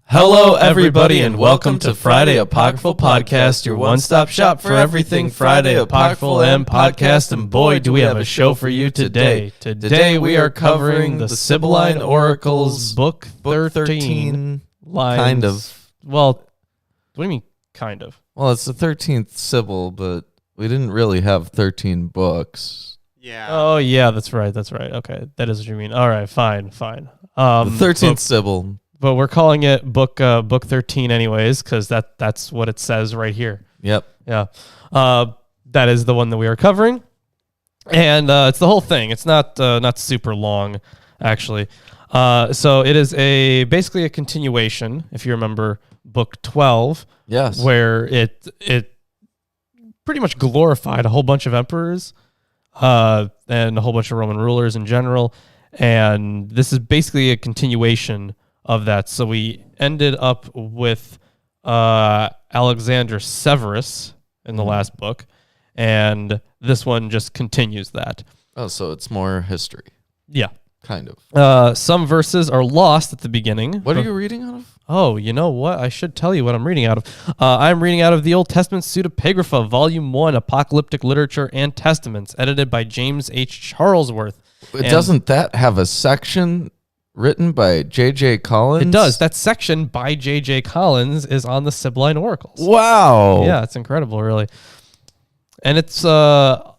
Hello, everybody, and welcome to Friday Apocryphal Podcast, your one-stop shop for everything Friday Apocryphal and podcast. And boy, do we have a show for you today. Today we are covering the Sibylline Oracles, Book 13. Lines. Kind of. Well, what do you mean, kind of? Well, it's the 13th Sibyl, but we didn't really have 13 books. Yeah. Oh, yeah, that's right. Okay, that is what you mean. All right, fine. The 13th Sibyl. But we're calling it book 13 anyways, because that's what it says right here. Yep. Yeah. That is the one that we are covering. And it's the whole thing. It's not super long, actually. So it is basically a continuation, if you remember, book 12. Yes. Where it pretty much glorified a whole bunch of emperors and a whole bunch of Roman rulers in general. And this is basically a continuation of that. So we ended up with Alexander Severus in the last book, and this one just continues that. Oh, so it's more history. Yeah. Kind of. Some verses are lost at the beginning. What are you reading out of? Oh, you know what? I should tell you what I'm reading out of. I'm reading out of the Old Testament Pseudepigrapha, Volume 1, Apocalyptic Literature and Testaments, edited by James H. Charlesworth. Doesn't that have a section written by J.J. Collins? It does. That section by J.J. Collins is on the Sibylline Oracles. Wow. Yeah, it's incredible, really. And it's also,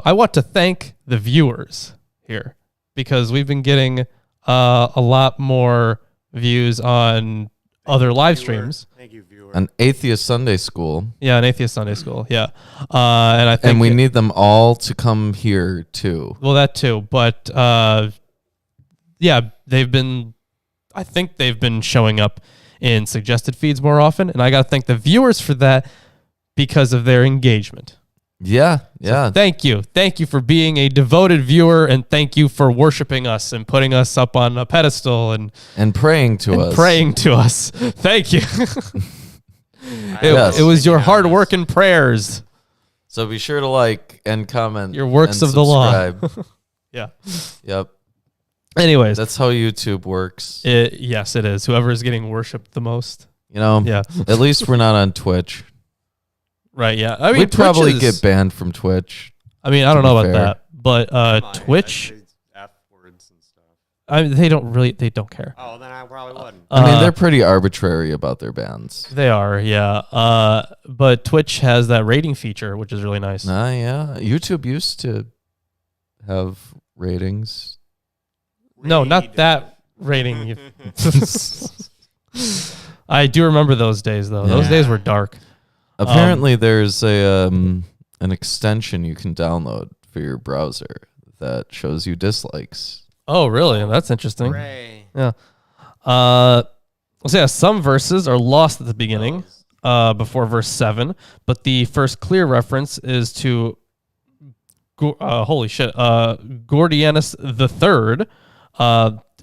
I want to thank the viewers here because we've been getting a lot more views on other live streams. Thank you, viewer. An Atheist Sunday School. Yeah, an Atheist Sunday School. Yeah. And I think And we need them all to come here, too. Well, that too. But yeah, I think they've been showing up in suggested feeds more often, and I got to thank the viewers for that because of their engagement. Yeah. So thank you for being a devoted viewer, and thank you for worshiping us and putting us up on a pedestal and praying to us. Praying to us. Thank you. Yes. It was your hard work and prayers. So be sure to like and comment Your works and of the law. subscribe. Yeah. Yep. Anyways, That's how YouTube works. yes, it is. Whoever is getting worshipped the most. You know, Yeah. At least we're not on Twitch. Right, yeah. I mean, We'd probably get banned from Twitch. I mean, I don't know about fair. that, but Twitch, F words and stuff. I mean, they don't care. Oh, then I probably wouldn't. I mean, they're pretty arbitrary about their bans. They are, yeah. But Twitch has that rating feature, which is really nice. Yeah. YouTube used to have ratings. No, not that rating. I do remember those days, though. Those Yeah. days were dark. Apparently, there's an extension you can download for your browser that shows you dislikes. Oh, really? That's interesting. Hooray. Yeah. So yeah, some verses are lost at the beginning, before verse 7, but the first clear reference is to Gordianus III,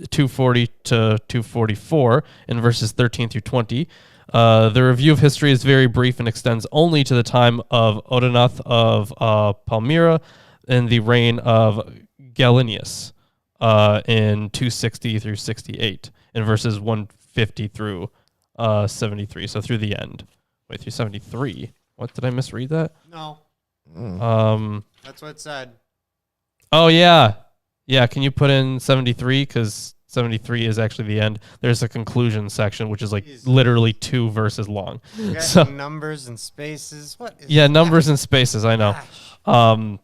240 to 244 in verses 13 through 20. The review of history is very brief and extends only to the time of Odinath of Palmyra and the reign of Gallienus in 260 through 68 in verses 150 through 73. So through the end. Wait, through 73. What, did I misread that? No, that's what it said. Oh, yeah. Yeah, can you put in 73? Because 73 is actually the end. There's a conclusion section, which is like literally 2 verses long. You got So- numbers and spaces. What is Yeah, that? numbers and spaces, I know. Gosh.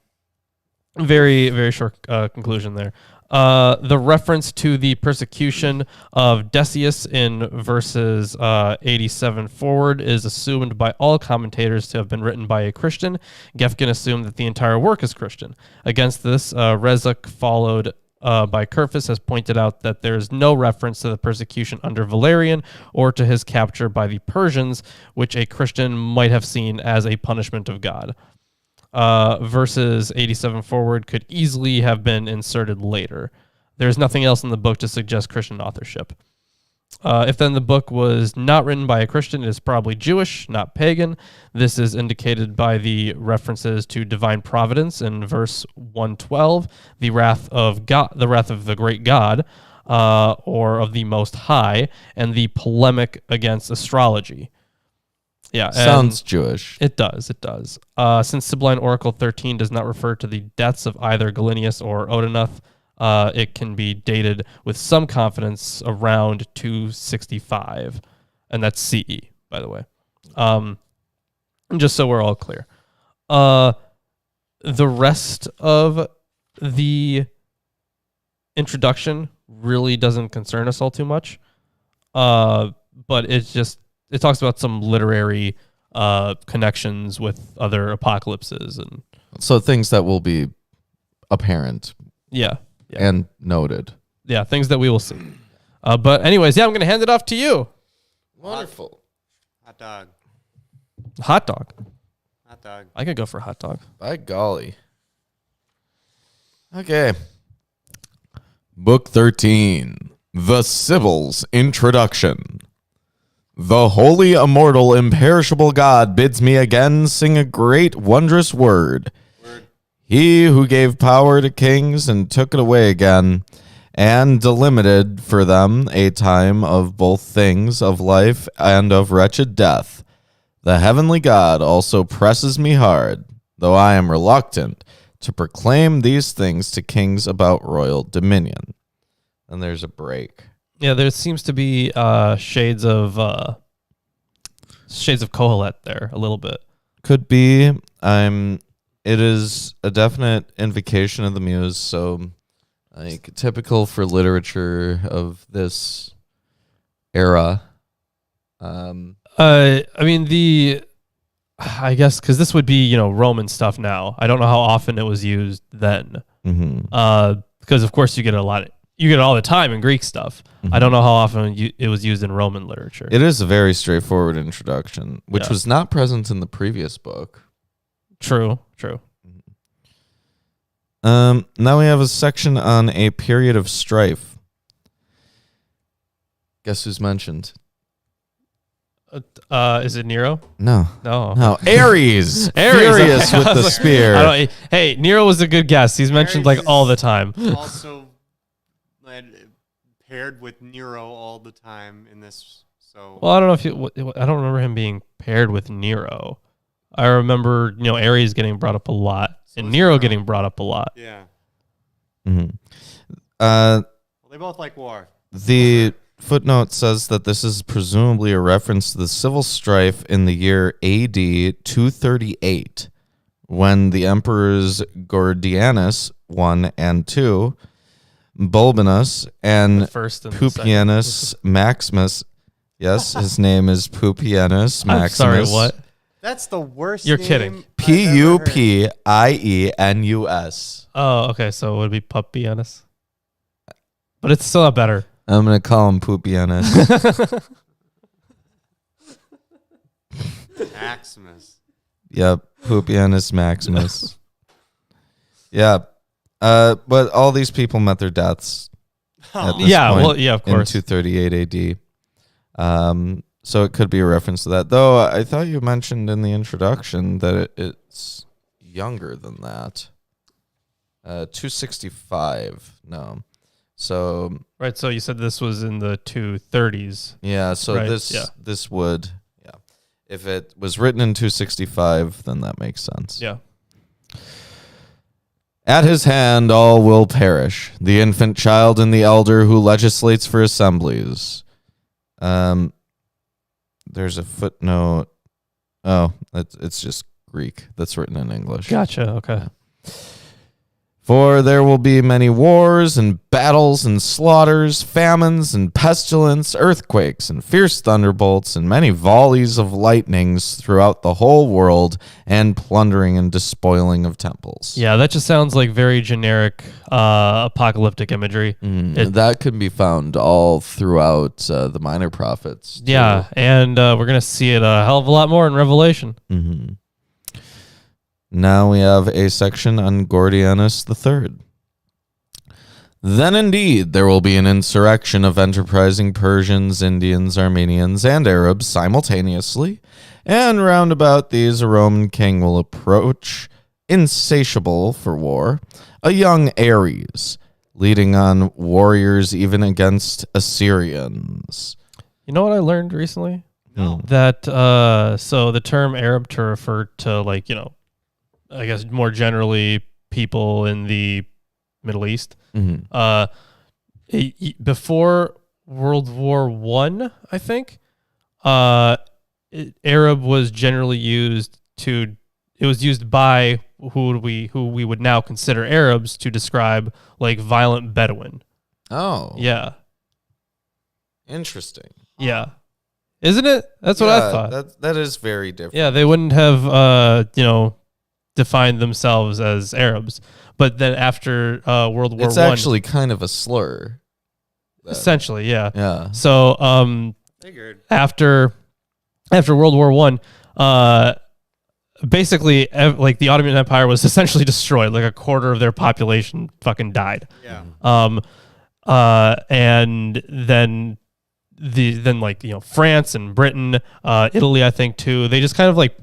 Very, very short conclusion there. The reference to the persecution of Decius in verses 87 forward is assumed by all commentators to have been written by a Christian. Gefkin assumed that the entire work is Christian. Against this, Rezek, followed by Kerfus, has pointed out that there is no reference to the persecution under Valerian or to his capture by the Persians, which a Christian might have seen as a punishment of God. Verses 87 forward could easily have been inserted later. There's nothing else in the book to suggest Christian authorship. If then the book was not written by a Christian, it is probably Jewish, not pagan. This is indicated by the references to divine providence in verse 112, the wrath of God, the wrath of the great God, or of the Most High, and the polemic against astrology. Yeah, Sounds Jewish. It does. Since Sibylline Oracle 13 does not refer to the deaths of either Galenius or Odinath, it can be dated with some confidence around 265, and that's CE, by the way. Just so we're all clear. The rest of the introduction really doesn't concern us all too much, but it talks about some literary connections with other apocalypses and So things that will be apparent yeah. and noted. Yeah, things that we will see. But anyways, I'm going to hand it off to you. Wonderful. Hot dog. Hot dog. Hot dog. I could go for a hot dog. By golly. Okay. Book 13. The Sibyl's Introduction. The holy, immortal, imperishable God bids me again sing a great, wondrous word. He who gave power to kings and took it away again, and delimited for them a time of both things of life and of wretched death. The heavenly God also presses me hard, though I am reluctant, to proclaim these things to kings about royal dominion. And there's a break. Yeah, there seems to be shades of Kohelet there a little bit. Could be. It is a definite invocation of the muse, so like typical for literature of this era. I guess because this would be Roman stuff now. I don't know how often it was used then. Because of course you get it all the time in Greek stuff. I don't know how often it was used in Roman literature. It is a very straightforward introduction, which was not present in the previous book. True. Now we have a section on a period of strife. Guess who's mentioned? Is it Nero? No. Ares. Ares. Furious with the spear. Hey, Nero was a good guess. He's mentioned Ares all the time. Also paired with Nero all the time in this. So Well, I don't know I don't remember him being paired with Nero. I remember, Ares getting brought up a lot and Nero getting brought up a lot. yeah. Well, They both like war. the footnote says that this is presumably a reference to the civil strife in the year AD 238, when the emperors Gordianus I and II, Bulbinus, and The first and the second. Pupienus Maximus. Yes, his name is Pupienus I'm Maximus. sorry, what? That's the worst. You're name kidding. I've ever heard. Pupienus. Oh, okay. So it would be Pupienus. But it's still not better. I'm going to call him Pupienus. Maximus. Yep, Pupienus Maximus. Yeah. But all these people met their deaths at this point of course. in 238 AD. So it could be a reference to that. Though I thought you mentioned in the introduction that it's younger than that. 265. No. So Right, so you said this was in the 230s. yeah, so Right, this would if it was written in 265, then that makes sense. Yeah. At his hand all will perish, the infant child and the elder who legislates for assemblies. There's a footnote. Oh, it's just Greek. That's written in English. Gotcha. Okay. For there will be many wars and battles and slaughters, famines and pestilence, earthquakes and fierce thunderbolts, and many volleys of lightnings throughout the whole world, and plundering and despoiling of temples. Yeah, that just sounds like very generic apocalyptic imagery. That can be found all throughout the Minor Prophets. too. Yeah, and we're going to see it a hell of a lot more in Revelation. Mm-hmm. Now we have a section on Gordianus III. Then indeed there will be an insurrection of enterprising Persians, Indians, Armenians, and Arabs simultaneously, and round about these a Roman king will approach, insatiable for war, a young Ares, leading on warriors even against Assyrians. You know what I learned recently? No. That so the term Arab to refer to, like, you know, I guess more generally people in the Middle East. Before World War One, I think, Arab was generally used to. It was used by who we would now consider Arabs to describe like violent Bedouin. Oh, Yeah, interesting. yeah, isn't it? That's what I thought. That is very different. Yeah, they wouldn't have defined themselves as Arabs, but then after World War It's One, actually kind of a slur. essentially, yeah. Yeah. So Figured. after World War One, basically, like the Ottoman Empire was essentially destroyed. Like a quarter of their population fucking died. Yeah. And then like, you know, France and Britain, Italy, I think too. They just kind of like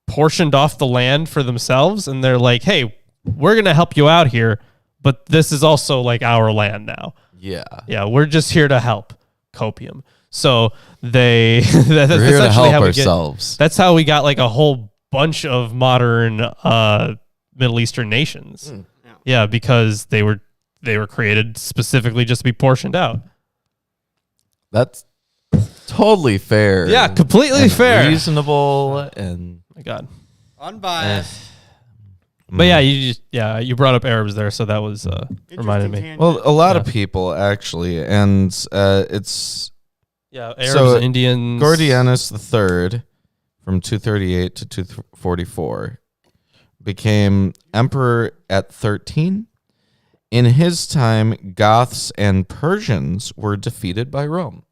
portioned off the land for themselves, and they're like, hey, we're gonna help you out here, but this is also like our land now. Yeah, we're just here to help. Copium. So they that's We're here to essentially help how ourselves. that's how we got like a whole bunch of modern Middle Eastern nations. Yeah, because they were created specifically just to be portioned out. That's totally fair. Yeah, completely and fair. reasonable, and My God. Unbiased. But yeah, you brought up Arabs there, so that was reminded me. Interesting well, a lot Yeah. of people actually, and it's Yeah, Arabs, So, Indians. Gordianus III from 238 to 244 became emperor at 13. In his time, Goths and Persians were defeated by Rome.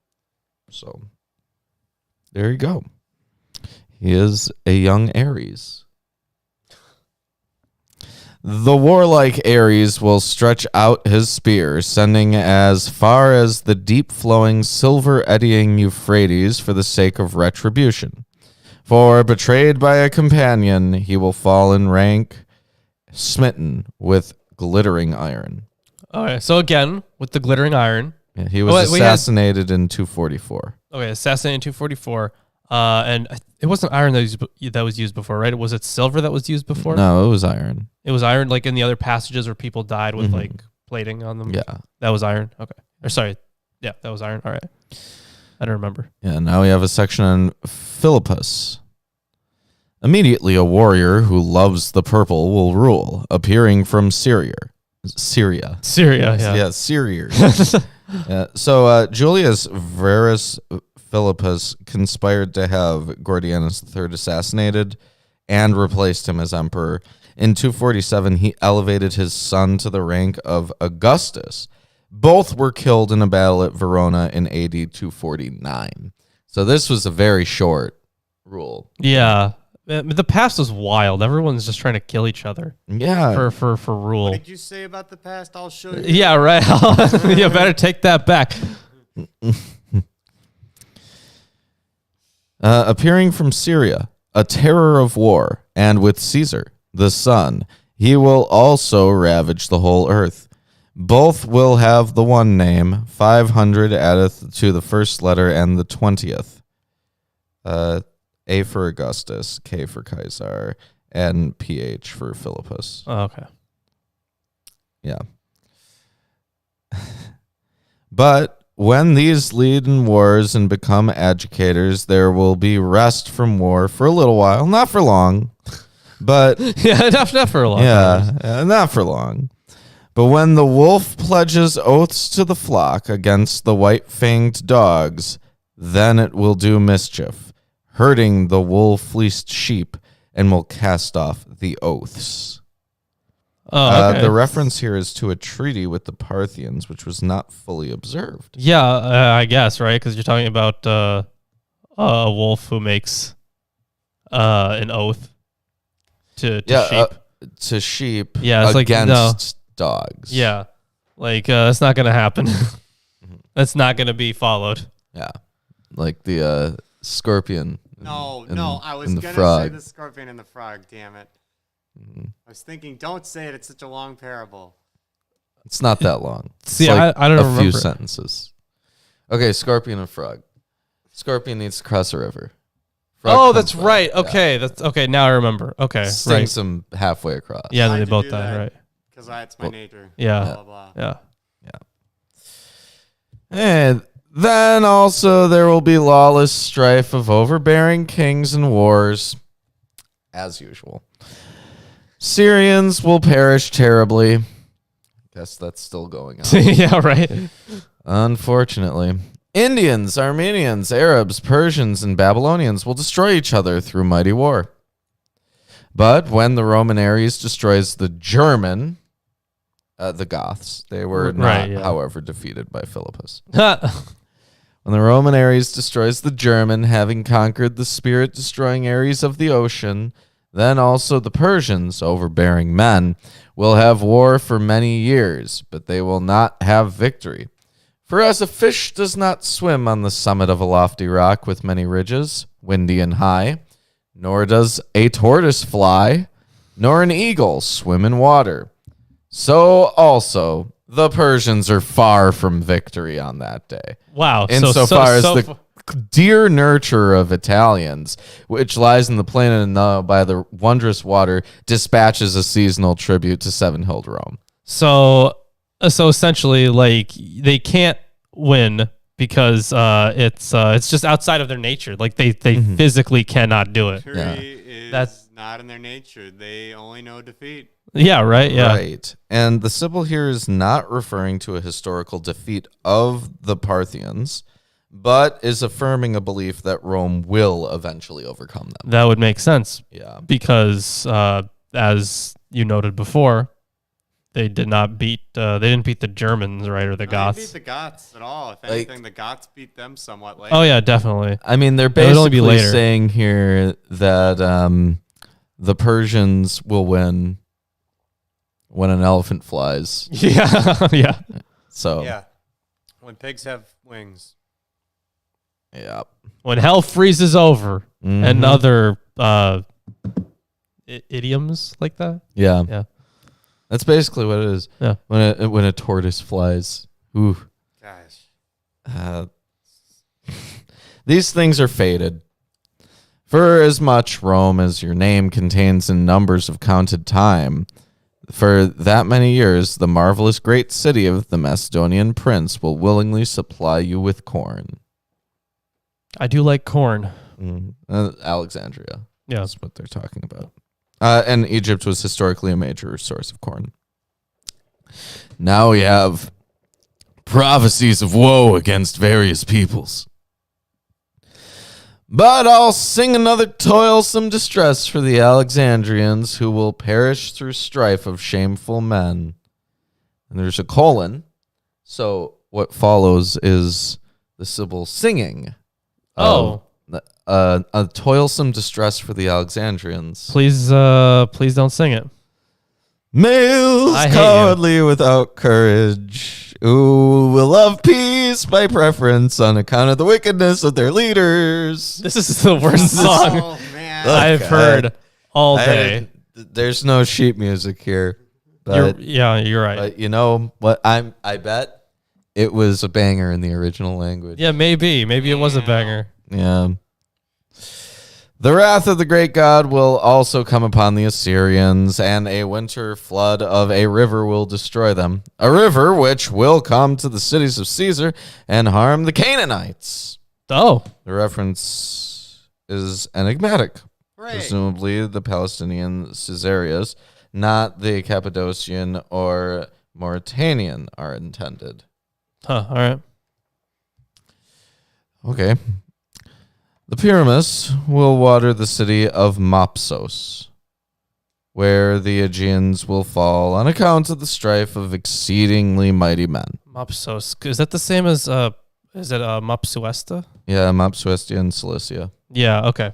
So there you go. He is a young Ares. The warlike Ares will stretch out his spear, sending as far as the deep-flowing, silver-eddying Euphrates for the sake of retribution. For, betrayed by a companion, he will fall in rank, smitten with glittering iron. Okay, so again, with the glittering iron. Yeah, he was we had- assassinated in 244. Okay, assassinated in 244. And it wasn't iron that was used before, right? Was it silver that was used before? No, it was iron. It was iron, like in the other passages where people died with like plating on them. Yeah. That was iron. Okay. Or sorry. Yeah, that was iron. All right. I don't remember. Yeah, now we have a section on Philippus. Immediately a warrior who loves the purple will rule, appearing from Syria. Syria, yeah. Yeah, Syria. Yeah. So Julius Verus Philippus conspired to have Gordianus III assassinated and replaced him as emperor. In 247, he elevated his son to the rank of Augustus. Both were killed in a battle at Verona in AD 249. So this was a very short rule. Yeah. The past was wild. Everyone's just trying to kill each other Yeah. for rule. What did you say about the past? I'll show you. Yeah, right. You better take that back. Appearing from Syria, a terror of war, and with Caesar, the sun, he will also ravage the whole earth. Both will have the one name, 500 addeth to the first letter and the 20th. A for Augustus, K for Caesar, and PH for Philippus. Oh, okay. Yeah. But when these lead in wars and become agitators, there will be rest from war for a little while. Not for long, but... Yeah, not for a long time. Yeah, not for long. But when the wolf pledges oaths to the flock against the white-fanged dogs, then it will do mischief, hurting the wool-fleeced sheep, and will cast off the oaths. Oh, okay. The reference here is to a treaty with the Parthians, which was not fully observed. Yeah, I guess, right? Because you're talking about a wolf who makes an oath to sheep. To sheep Yeah, it's against dogs. Yeah, like that's not gonna happen. That's not gonna be followed. Yeah, like the scorpion. No, and- I was and the going to frog. say the scorpion and the frog, damn it. I was thinking, don't say it, it's such a long parable. It's not that long. See, It's like I don't a remember. few sentences. Okay, scorpion and frog. Scorpion needs to cross a river. Frog Oh, comes that's by. right. Yeah. Okay, that's okay. Now I remember. Okay, Stings right. him halfway across. Yeah, I they could both do die. that. Right. Because that's my nature. Yeah. Blah, blah, blah. Yeah. And then also there will be lawless strife of overbearing kings and wars, as usual. Syrians will perish terribly. Guess that's still going on. Yeah. Right. Unfortunately. Indians, Armenians, Arabs, Persians, and Babylonians will destroy each other through mighty war. But when the Roman Ares destroys the German, the Goths, they were not, Right, yeah. however, defeated by Philippus. When the Roman Ares destroys the German, having conquered the spirit-destroying Ares of the ocean, then also the Persians, overbearing men, will have war for many years, but they will not have victory. For as a fish does not swim on the summit of a lofty rock with many ridges, windy and high, nor does a tortoise fly, nor an eagle swim in water, so also the Persians are far from victory on that day. Wow. Insofar as the dear nurture of Italians, which lies in the plain and by the wondrous water, dispatches a seasonal tribute to seven-hilled Rome. So essentially, like they can't win because it's just outside of their nature. Like they physically cannot do it. Victory is That's- not in their nature. They only know defeat. Yeah. Right. Yeah. Right. And the Sibyl here is not referring to a historical defeat of the Parthians, but is affirming a belief that Rome will eventually overcome them. That would make sense Yeah. because, as you noted before, they didn't beat the Germans, right, or the No, Goths. They beat the Goths at all. If Like- anything, the Goths beat them somewhat later. Oh yeah, definitely. I mean, they're It would only be basically later. saying here that the Persians will win when an elephant flies. Yeah. Yeah. So, Yeah. When pigs have wings. yeah. When hell freezes over, Mhm. and other idioms like that. Yeah. Yeah. That's basically what it is. Yeah. When a tortoise flies. Ooh. Gosh. These things are fated. For as much Rome as your name contains in numbers of counted time, for that many years, the marvelous great city of the Macedonian prince will willingly supply you with corn. I do like corn. Alexandria. Yeah. That's what they're talking about. And Egypt was historically a major source of corn. Now we have prophecies of woe against various peoples. But I'll sing another toilsome distress for the Alexandrians who will perish through strife of shameful men. And there's a colon. So what follows is the Sibyl singing. Oh. A toilsome distress for the Alexandrians. Please don't sing it. Males I hate cowardly without courage, who will love peace by preference on account of the wickedness of their leaders. This is the worst song Oh, man. I've heard all day. There's no sheet music here, but You're right. but you know what? I bet it was a banger in the original language. Yeah, maybe it was a banger. Yeah. The wrath of the great God will also come upon the Assyrians, and a winter flood of a river will destroy them. A river which will come to the cities of Caesar and harm the Canaanites. Oh, The reference is enigmatic. Hooray. Presumably the Palestinian Caesareas, not the Cappadocian or Mauritanian, are intended. huh. All right. Okay. The Pyramus will water the city of Mopsos, where the Aegeans will fall on account of the strife of exceedingly mighty men. Mopsos. Is that the same as is it Mopsuesta? Yeah, Mopsuestia and Cilicia. Yeah. Okay.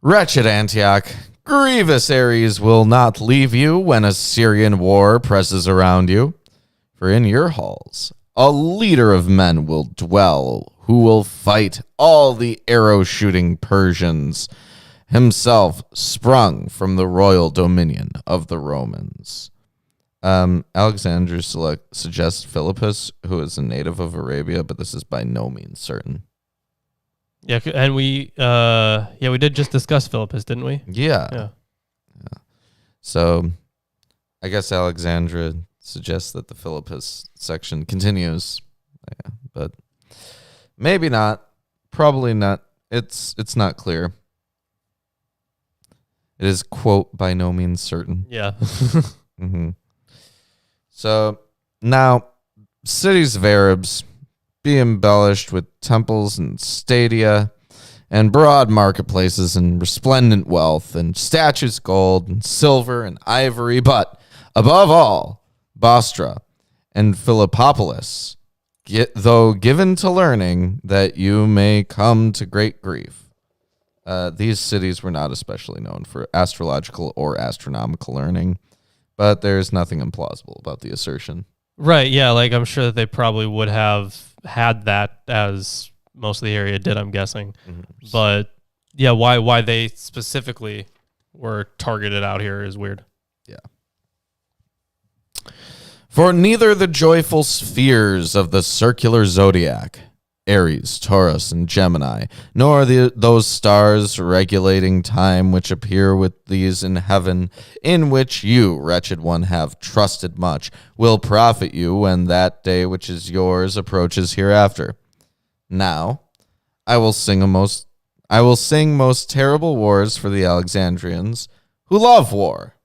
Wretched Antioch, grievous Ares will not leave you when Assyrian war presses around you. For in your halls a leader of men will dwell, who will fight all the arrow-shooting Persians, himself sprung from the royal dominion of the Romans. Alexander suggests Philippus, who is a native of Arabia, but this is by no means certain. Yeah, and we did just discuss Philippus, didn't we? Yeah. So I guess Alexandra suggests that the Philippus section continues. Yeah, but maybe not. Probably not. It's not clear. It is, quote, by no means certain. Yeah. Mm-hmm. So now, cities of Arabs be embellished with temples and stadia and broad marketplaces and resplendent wealth and statues gold and silver and ivory, but above all, Bostra and Philippopolis, though given to learning, that you may come to great grief. These cities were not especially known for astrological or astronomical learning, but there's nothing implausible about the assertion. Right, yeah, like I'm sure that they probably would have had that, as most of the area did, I'm guessing. Mm-hmm. But yeah, why they specifically were targeted out here is weird. Yeah. For neither the joyful spheres of the circular zodiac, Aries, Taurus, and Gemini, nor those stars regulating time which appear with these in heaven, in which you, wretched one, have trusted much, will profit you when that day which is yours approaches hereafter. Now, I will sing most terrible wars for the Alexandrians, who love war.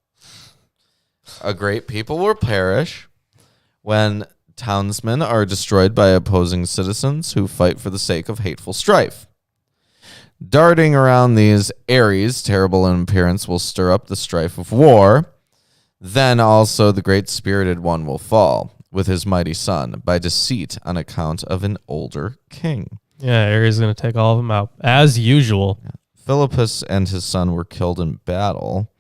A great people will perish when townsmen are destroyed by opposing citizens who fight for the sake of hateful strife. Darting around these Aries, terrible in appearance, will stir up the strife of war. Then also the great spirited one will fall with his mighty son by deceit on account of an older king. Yeah, Ares is going to take all of them out, as usual. Philippus and his son were killed in battle.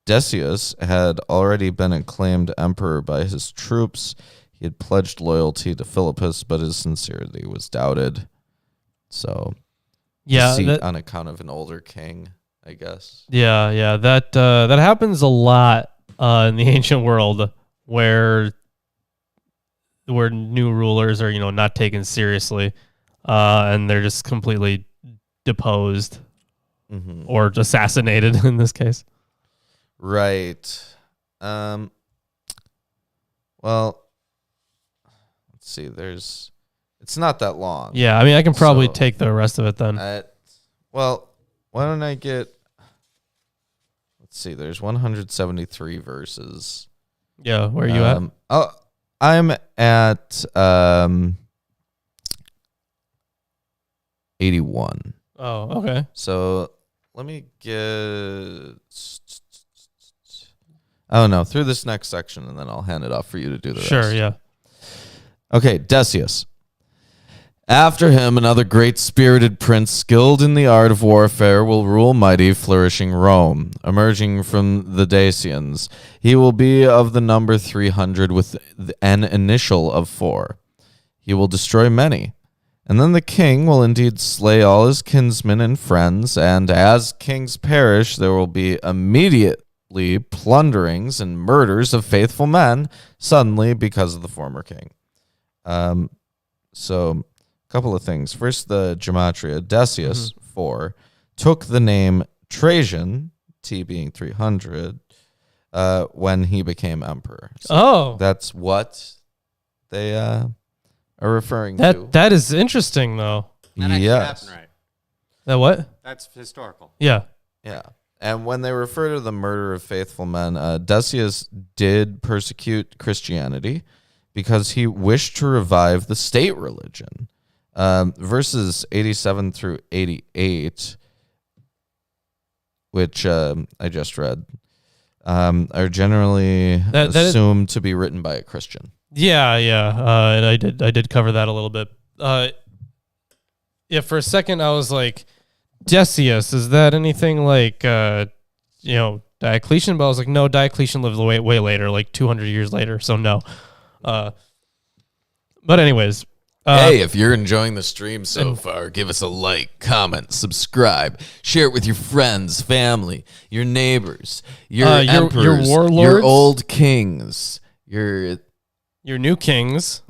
Decius had already been acclaimed emperor by his troops. He had pledged loyalty to Philippus, but his sincerity was doubted. So, deceit on account of an older king, I guess. Yeah, that happens a lot in the ancient world, where new rulers are not taken seriously, and they're just completely deposed or assassinated in this case. Right. Well, let's see. It's not that long. Yeah, I mean, I can probably take the rest of it then. Well, why don't I get? Let's see. There's 173 verses. Yeah, where are you at? I'm at 81. Oh, okay. So let me get. Oh, no, through this next section, and then I'll hand it off for you to do the rest. Sure, yeah. Okay, Decius. After him, another great-spirited prince skilled in the art of warfare will rule mighty, flourishing Rome. Emerging from the Dacians, he will be of the number 300 with an initial of 4. He will destroy many. And then the king will indeed slay all his kinsmen and friends, and as kings perish, there will be immediate plunderings and murders of faithful men suddenly because of the former king. So a couple of things. First, the gematria. Decius 4 took the name Trajan, T being 300, when he became emperor. So that's what they are referring to. That is interesting, though. That actually happened, right? That what? That's historical. Yeah. And when they refer to the murder of faithful men, Decius did persecute Christianity because he wished to revive the state religion. Verses 87 through 88, which I just read, are generally assumed to be written by a Christian. Yeah. And I did cover that a little bit. For a second I was like, Decius, is that anything like Diocletian? But I was like, no, Diocletian lived way later, like 200 years later, so no. But anyways, Hey, if you're enjoying the stream so far, give us a like, comment, subscribe, share it with your friends, family, your neighbors, your emperors, your warlords, your old kings, your new kings,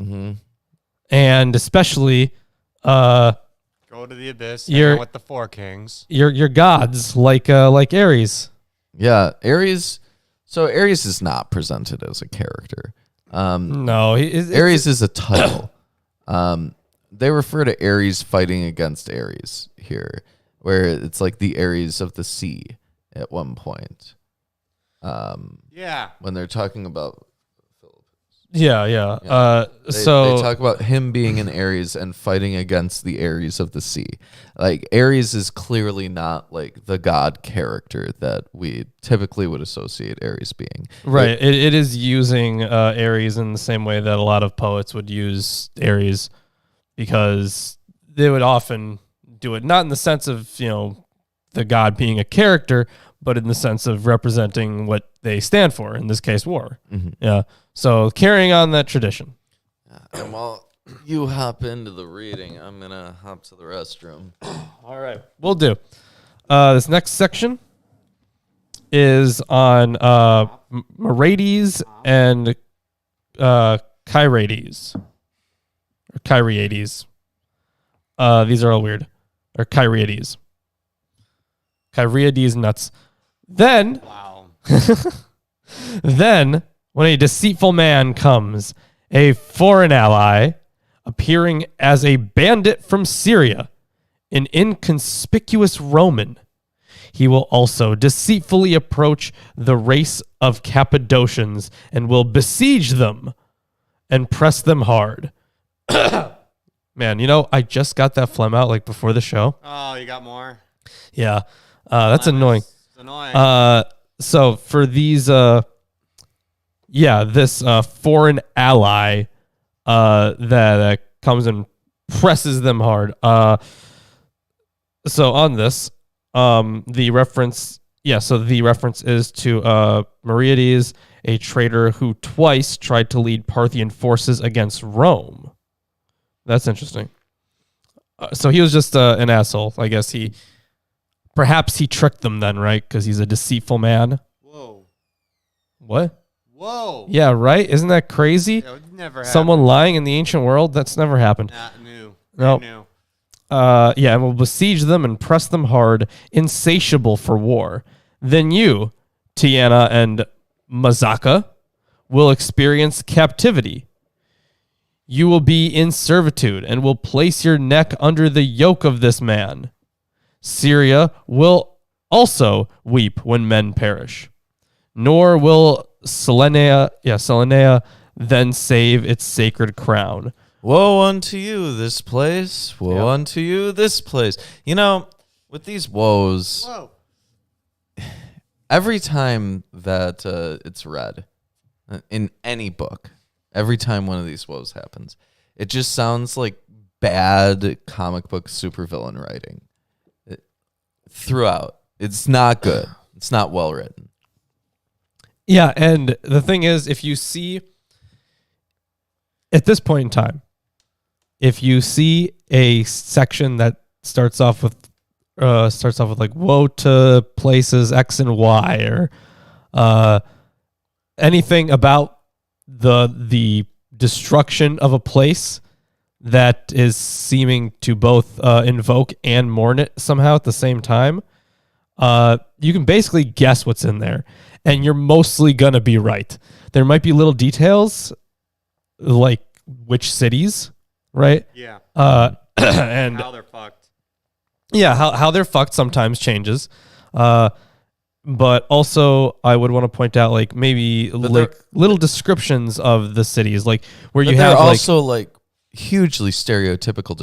and especially Go to the abyss. Hang out with the four kings. Your gods like Ares. Yeah, Ares. So Ares is not presented as a character. No, Ares is a title. They refer to Ares fighting against Ares here, where it's like the Ares of the sea at one point. When they're talking about Yeah. They talk about him being an Ares and fighting against the Ares of the sea. Like Ares is clearly not like the god character that we typically would associate Ares being. Right. It is using Ares in the same way that a lot of poets would use Ares, because they would often do it not in the sense of, the god being a character, but in the sense of representing what they stand for, in this case, war. Yeah. So carrying on that tradition. And while you hop into the reading, I'm going to hop to the restroom. All right. We'll do. This next section is on Merades and Kyriades. Or Kyriades. These are all weird. Or Kyriades. Kyriades nuts. Then, then, when a deceitful man comes, a foreign ally, appearing as a bandit from Syria, an inconspicuous Roman, he will also deceitfully approach the race of Cappadocians and will besiege them and press them hard. Man, I just got that phlegm out like before the show. Oh, you got more? Yeah. That's annoying. It's annoying. So for these, this foreign ally that comes and presses them hard. So on this, the reference is to Merades, a traitor who twice tried to lead Parthian forces against Rome. That's interesting. So he was just an asshole. I guess perhaps he tricked them then, right? Because he's a deceitful man. Whoa. What? Whoa. Yeah, right? Isn't that crazy? It would never happen. Someone lying in the ancient world? That's never happened. Not new. No. New. And will besiege them and press them hard, insatiable for war. Then you, Tiana and Mazaka, will experience captivity. You will be in servitude and will place your neck under the yoke of this man. Syria will also weep when men perish. Nor will Selenia then save its sacred crown. Woe unto you, this place. Woe unto you, this place. With these woes, every time that it's read in any book, every time one of these woes happens, it just sounds like bad comic book supervillain writing. Throughout. It's not good. It's not well written. Yeah, and the thing is, if you see, at this point in time, if you see a section that starts off with like woe to places X and Y, or anything about the destruction of a place that is seeming to both invoke and mourn it somehow at the same time, you can basically guess what's in there, and you're mostly gonna be right. There might be little details like which cities, right? Yeah. And how they're fucked. Yeah, how they're fucked sometimes changes. But also, I would want to point out, like, maybe like little descriptions of the cities, like where you have also like hugely stereotypical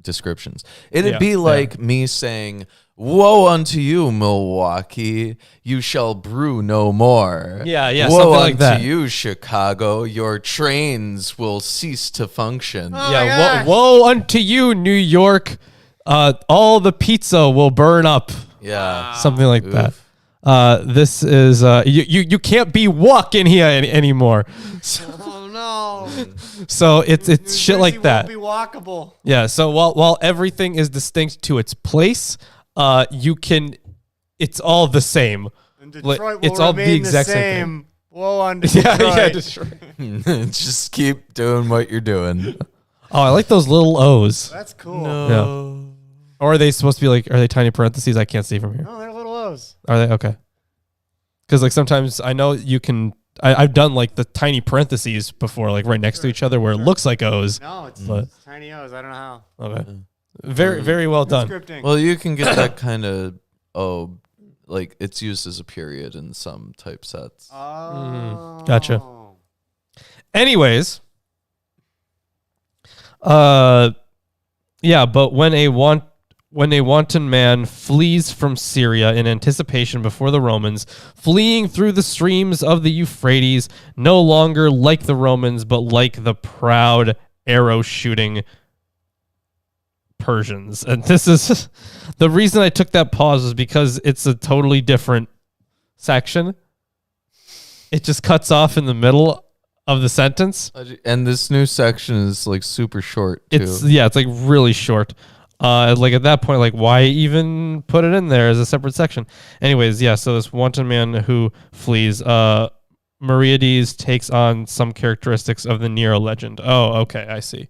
descriptions. It'd be like me saying, "Woe unto you, Milwaukee! You shall brew no more." Yeah, Woe something like unto that. you, Chicago! Your trains will cease to function. Oh, woe unto you, New York! All the pizza will burn up. Yeah, something like that. This is you can't be walking here anymore. Oh no. So it's New shit Jersey like that. Won't be walkable. Yeah. So while everything is distinct to its place, you can. It's all the same. And Detroit will it's all the remain exact the same same. Whoa on Detroit. Yeah. Detroit. Just keep doing what you're doing. Oh, I like those little O's. That's cool. No. Or are they supposed to be like? Are they tiny parentheses? I can't see from here. No, they're little O's. Are they okay? Because like sometimes I know you can. I've done like the tiny parentheses before, like right next to each other, where it looks like O's. No, it's tiny O's. I don't know how. Okay. Very well done. Scripting. Well, you can get that kind of like it's used as a period in some type sets. Oh. Gotcha. Anyways, yeah, but when a wanton man flees from Syria in anticipation before the Romans, fleeing through the streams of the Euphrates, no longer like the Romans, but like the proud arrow-shooting Persians. And this is the reason I took that pause is because it's a totally different section. It just cuts off in the middle of the sentence. And this new section is like super short too. It's like really short. Like at that point, like why even put it in there as a separate section? Anyways, yeah. So this wanton man who flees, Meriades takes on some characteristics of the Nero legend. Oh, okay, I see.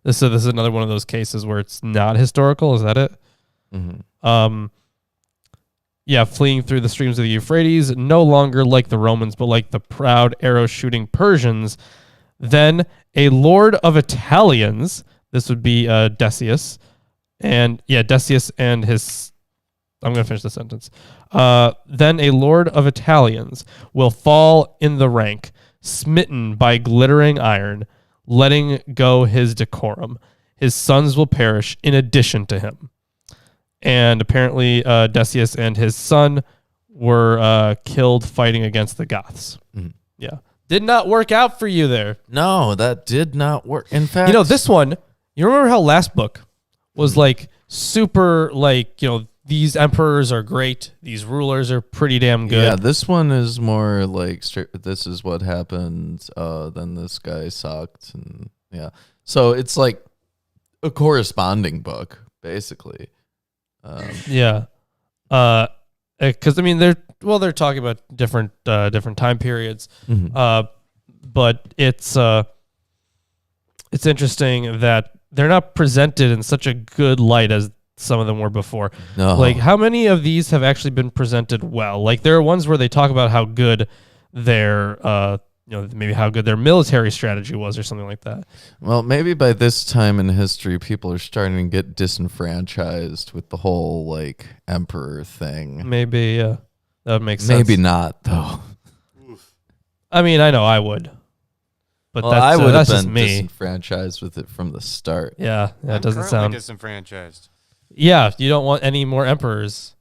This is another one of those cases where it's not historical. Is that it? Mm-hmm. Yeah, fleeing through the streams of the Euphrates, no longer like the Romans, but like the proud arrow-shooting Persians. Then a lord of Italians, this would be Decius, and Decius and his. I'm going to finish the sentence. Then a lord of Italians will fall in the rank, smitten by glittering iron, letting go his decorum. His sons will perish in addition to him. And apparently Decius and his son were killed fighting against the Goths. Mm-hmm. Yeah. Did not work out for you there. No, that did not work. In fact, this one, you remember how last book was like super like, these emperors are great. These rulers are pretty damn good. Yeah, this one is more like this is what happened. Then this guy sucked, and yeah. So it's like a corresponding book, basically. Yeah. Because I mean they're talking about different time periods. Mm-hmm. But it's interesting that they're not presented in such a good light as some of them were before. No. Like how many of these have actually been presented well? Like there are ones where they talk about how good their maybe how good their military strategy was or something like that. Well, maybe by this time in history, people are starting to get disenfranchised with the whole like emperor thing. Maybe that would make sense. Maybe not though. I mean, I know I would. But Well, I would have that's just been me. disenfranchised with it from the start. Yeah, that I'm doesn't currently sound. disenfranchised. Yeah, you don't want any more emperors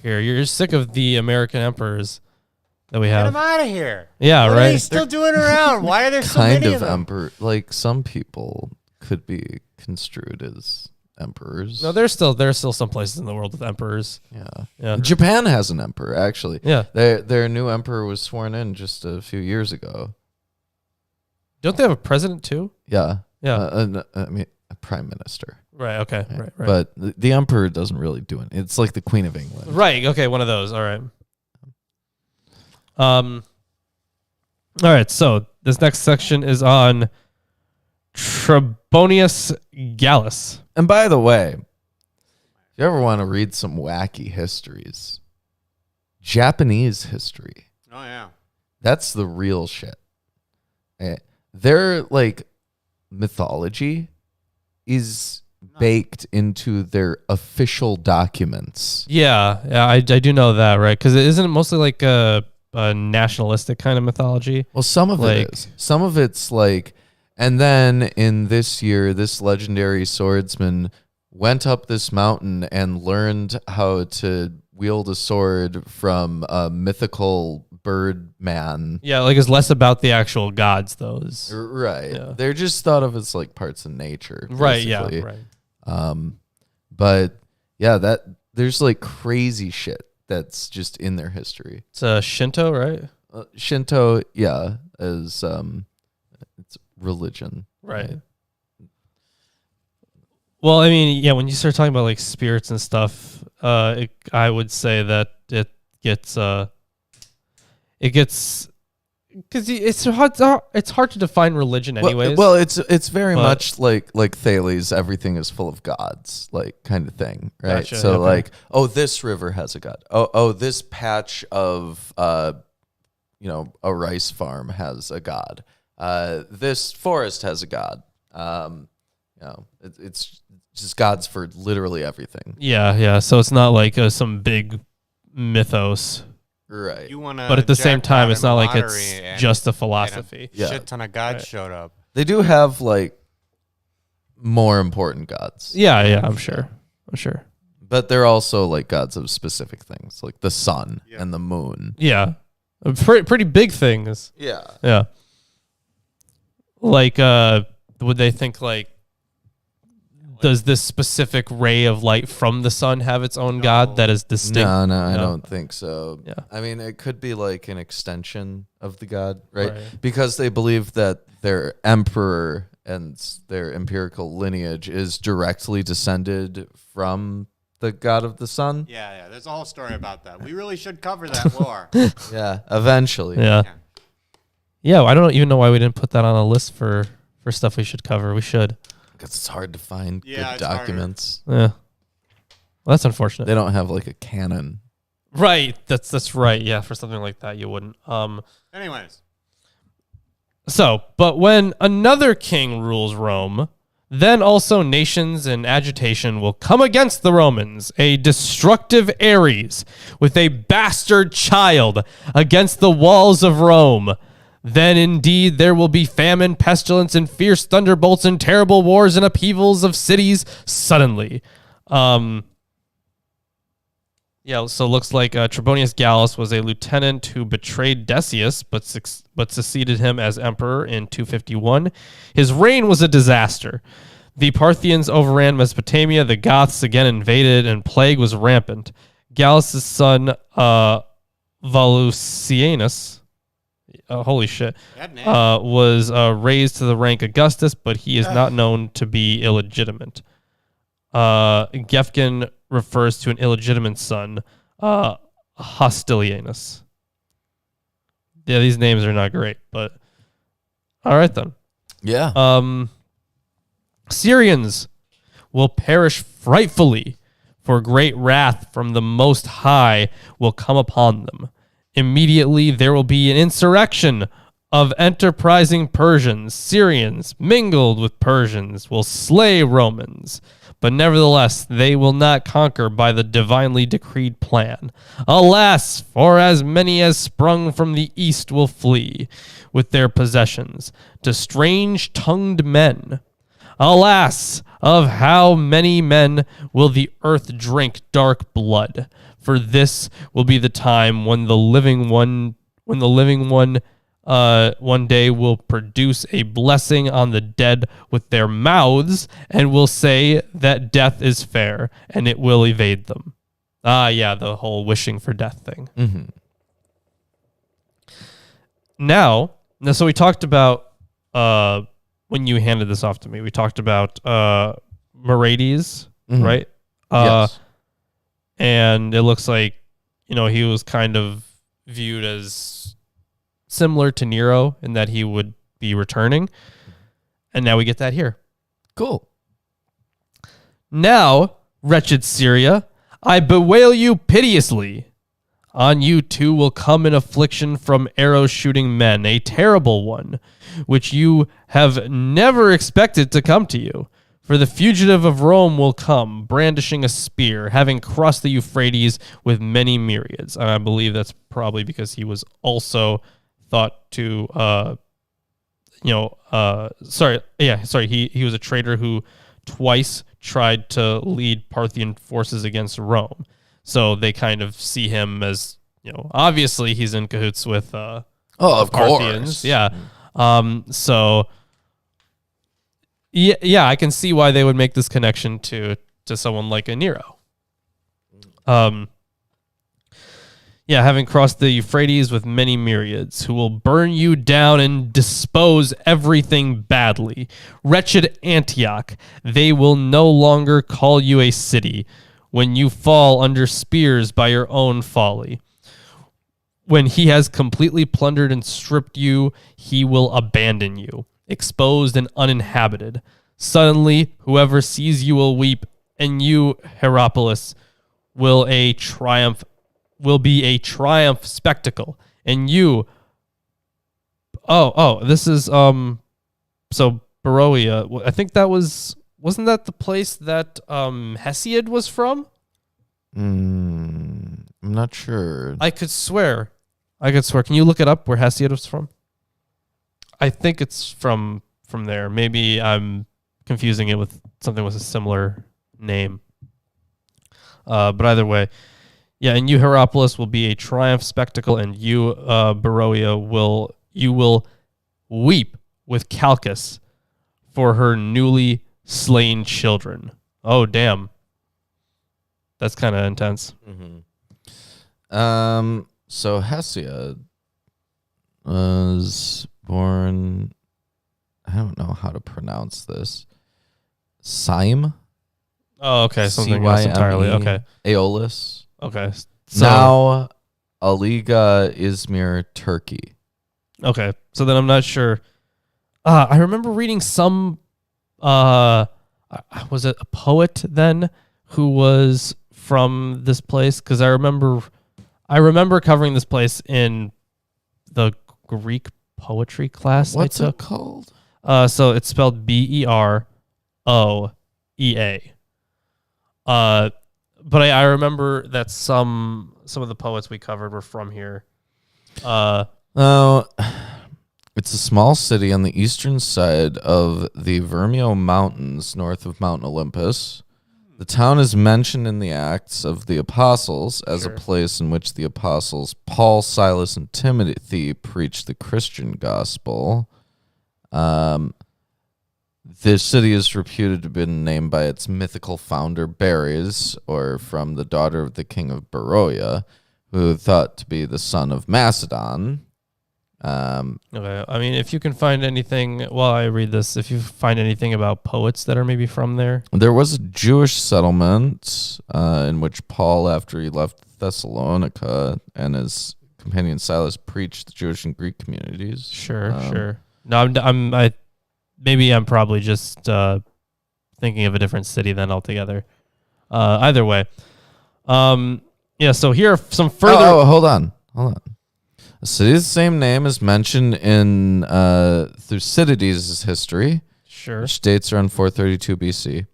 here. You're sick of the American emperors that we Get have. them out of here. Yeah, What are right. they still doing around? Why are there so Kind many of of them? emperor. Like some people could be construed as emperors. No, there's still some places in the world with emperors. Yeah. Yeah. Japan has an emperor actually. Yeah. Their new emperor was sworn in just a few years ago. Don't they have a president too? Yeah. Yeah. I mean, a prime minister. Right. Okay. Right. But the emperor doesn't really do it. It's like the Queen of England. Right. Okay. One of those. All right. All right. So this next section is on Trebonius Gallus. And by the way, if you ever want to read some wacky histories, Japanese history, Oh yeah. that's the real shit. Their like mythology is baked into their official documents. Yeah. I do know that, right? Because it isn't mostly like a nationalistic kind of mythology. Well, some of it is. Some of it's like, and then in this year, this legendary swordsman went up this mountain and learned how to wield a sword from a mythical bird man. Yeah, like it's less about the actual gods, those. Right. Yeah. They're just thought of as like parts of nature. Right. Yeah. basically. Right. But yeah, that there's like crazy shit that's just in their history. It's Shinto, right? Shinto, yeah, is religion. Right. Well, I mean, yeah, when you start talking about like spirits and stuff, I would say that it gets because it's hard to define religion anyways. Well, it's very much like Thales. Everything is full of gods, like kind of thing, right? Gotcha, So okay. like, oh, this river has a god. Oh, this patch of a rice farm has a god. This forest has a god. It's just gods for literally everything. Yeah. So it's not like some big mythos. Right. But at the same time, it's not like it's just a philosophy. Yeah. Shit ton of gods showed up. They do have like more important gods. Yeah, I'm sure. But they're also like gods of specific things, like the sun and the moon. Yeah. Pretty big things. Yeah. Like, would they think like, does this specific ray of light from the sun have its own god that is distinct? No, I don't think so. Yeah. I mean, it could be like an extension of the god, right? Because they believe that their emperor and their empirical lineage is directly descended from the god of the sun. Yeah. There's a whole story about that. We really should cover that lore. Yeah, eventually. Yeah, I don't even know why we didn't put that on a list for stuff we should cover. We should. Because it's hard to find good it's documents. Yeah. Well, that's unfortunate. They don't have like a canon. Right. That's right. Yeah, for something like that, you wouldn't. Anyways. So, but when another king rules Rome, then also nations in agitation will come against the Romans, a destructive Ares with a bastard child against the walls of Rome. Then indeed there will be famine, pestilence, and fierce thunderbolts and terrible wars and upheavals of cities suddenly. So it looks like Trebonius Gallus was a lieutenant who betrayed Decius, but succeeded him as emperor in 251. His reign was a disaster. The Parthians overran Mesopotamia, the Goths again invaded, and plague was rampant. Gallus' son, Volusianus, holy shit, was raised to the rank Augustus, but he is not known to be illegitimate. Gefgen refers to an illegitimate son, Hostilianus. Yeah, these names are not great, but all right then. Yeah. Syrians will perish frightfully, for great wrath from the Most High will come upon them. Immediately there will be an insurrection of enterprising Persians. Syrians, mingled with Persians, will slay Romans. But nevertheless, they will not conquer by the divinely decreed plan. Alas, for as many as sprung from the east will flee with their possessions to strange-tongued men. Alas, of how many men will the earth drink dark blood? For this will be the time when the living one one day will produce a blessing on the dead with their mouths, and will say that death is fair, and it will evade them. Yeah, the whole wishing for death thing. Mm-hmm. Now, so we talked about when you handed this off to me, we talked about Merades, right? Yes. And it looks like, he was kind of viewed as similar to Nero in that he would be returning. And now we get that here. Cool. Now, wretched Syria, I bewail you piteously. On you too will come an affliction from arrow-shooting men, a terrible one, which you have never expected to come to you. For the fugitive of Rome will come, brandishing a spear, having crossed the Euphrates with many myriads. And I believe that's probably because he was also thought to, he was a traitor who twice tried to lead Parthian forces against Rome. So they kind of see him as, obviously he's in cahoots with of Parthians. course. Yeah. Yeah, I can see why they would make this connection to someone like a Nero. Yeah, having crossed the Euphrates with many myriads, who will burn you down and dispose everything badly. Wretched Antioch, they will no longer call you a city, when you fall under spears by your own folly. When he has completely plundered and stripped you, he will abandon you, exposed and uninhabited. Suddenly, whoever sees you will weep, and you, Hierapolis, will be a triumph spectacle. And you, this is so Beroia. I think that wasn't that the place that Hesiod was from? I'm not sure. I could swear. Can you look it up where Hesiod was from? I think it's from there. Maybe I'm confusing it with something with a similar name. But either way, yeah, and you, Hierapolis, will be a triumph spectacle, and you, Beroia, will weep with Calchas for her newly slain children. Oh, damn. That's kind of intense. Mm-hmm. So Hesiod was born, I don't know how to pronounce this. Syme? Oh, okay. Something else entirely. Okay. Aeolus. Okay. So, Now, Aliga, Izmir, Turkey. Okay. So then I'm not sure. I remember reading some, was it a poet then who was from this place? Because I remember covering this place in the Greek poetry class What's I took. it called? So it's spelled Beroea. But I remember that some of the poets we covered were from here. Oh, it's a small city on the eastern side of the Vermio Mountains, north of Mount Olympus. The town is mentioned in the Acts of the Apostles as a place in which the apostles Paul, Silas, and Timothy preached the Christian gospel. This city is reputed to have been named by its mythical founder, Bares, or from the daughter of the king of Beroia, who thought to be the son of Macedon. Okay. I mean, if you can find anything while I read this, if you find anything about poets that are maybe from there. There was a Jewish settlement in which Paul, after he left Thessalonica, and his companion Silas preached the Jewish and Greek communities. Sure. No, I'm probably just thinking of a different city then altogether. Either way. Yeah, so here are some further... Oh, hold on. A city of the same name is mentioned in Thucydides' history, which dates around 432 BC.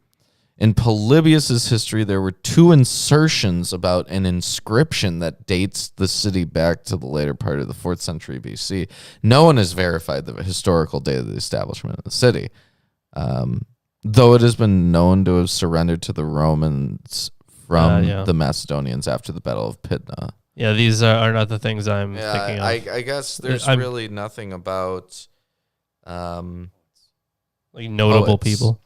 In Polybius' history, there were two insertions about an inscription that dates the city back to the later part of the 4th century BC. No one has verified the historical date of the establishment of the city, though it has been known to have surrendered to the Romans from the Macedonians after the Battle of Pydna. Yeah, these are not the things I'm thinking of. I guess there's really nothing about like notable poets. people.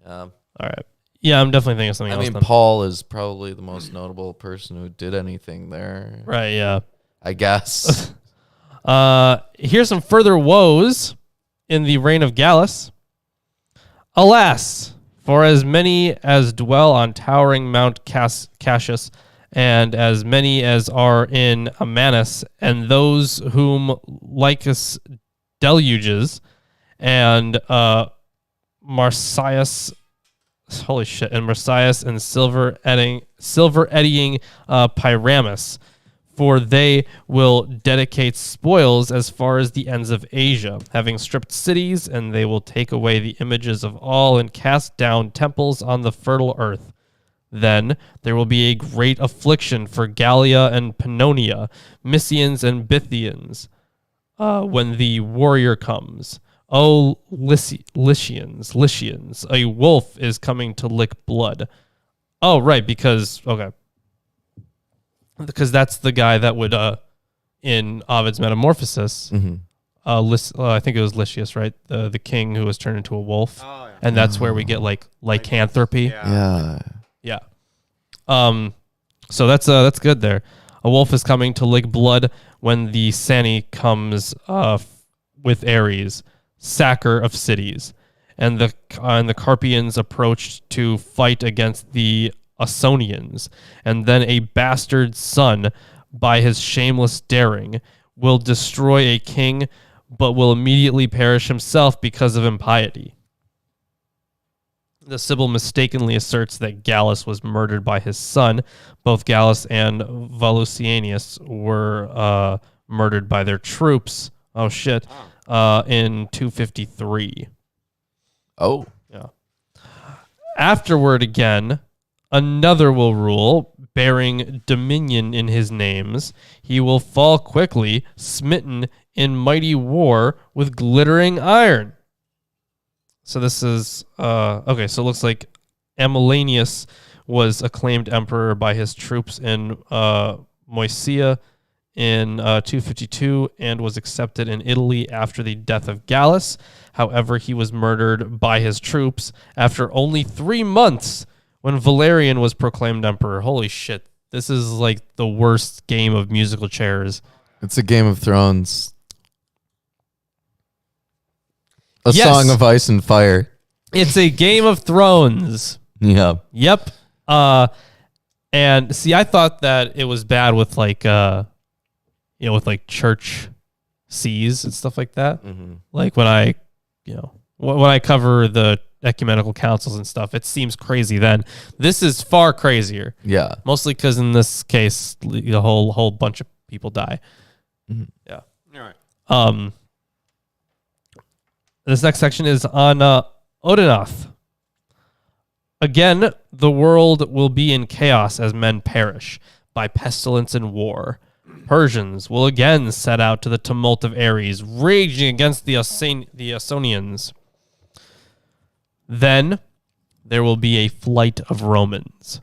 Yeah. All right. Yeah, I'm definitely thinking of something else. I mean, Paul is probably the most notable person who did anything there. Right, yeah. I guess. Here's some further woes in the reign of Gallus. Alas, for as many as dwell on towering Mount Cassius, and as many as are in Amanus, and those whom Lycus deluges, and Marsyas, holy shit, and Marsyas and silver eddying Pyramus, for they will dedicate spoils as far as the ends of Asia, having stripped cities, and they will take away the images of all and cast down temples on the fertile earth. Then there will be a great affliction for Gallia and Pannonia, Mysians and Bithyans, when the warrior comes. O Lycians, a wolf is coming to lick blood. Oh, right, because that's the guy that would, in Ovid's Metamorphosis, I think it was Lycius, right? The king who was turned into a wolf. Oh, yeah. And that's where we get, like, lycanthropy. Yeah. Yeah. So that's good there. A wolf is coming to lick blood when the Sani comes with Ares, sacker of cities. And the Carpians approached to fight against the Ausonians. And then a bastard son, by his shameless daring, will destroy a king, but will immediately perish himself because of impiety. The Sibyl mistakenly asserts that Gallus was murdered by his son. Both Gallus and Volusianus were murdered by their troops. Oh, shit. In 253. Oh. Yeah. Afterward, again, another will rule, bearing dominion in his names. He will fall quickly, smitten in mighty war with glittering iron. So this is, okay, so it looks like Aemilianus was acclaimed emperor by his troops in Moesia in 252 and was accepted in Italy after the death of Gallus. However, he was murdered by his troops after only 3 months when Valerian was proclaimed emperor. Holy shit. This is like the worst game of musical chairs. It's a Game of Thrones. A Yes. Song of Ice and Fire. It's a Game of Thrones. Yeah. Yep. And see, I thought that it was bad with like, with like church sees and stuff like that. Mm-hmm. Like when I, when I cover the ecumenical councils and stuff, it seems crazy then. This is far crazier. Yeah. Mostly because in this case, the whole bunch of people die. Mm-hmm. Yeah. All right. This next section is on Odinath. Again, the world will be in chaos as men perish by pestilence and war. Persians will again set out to the tumult of Ares, raging against the Ausonians. Then there will be a flight of Romans.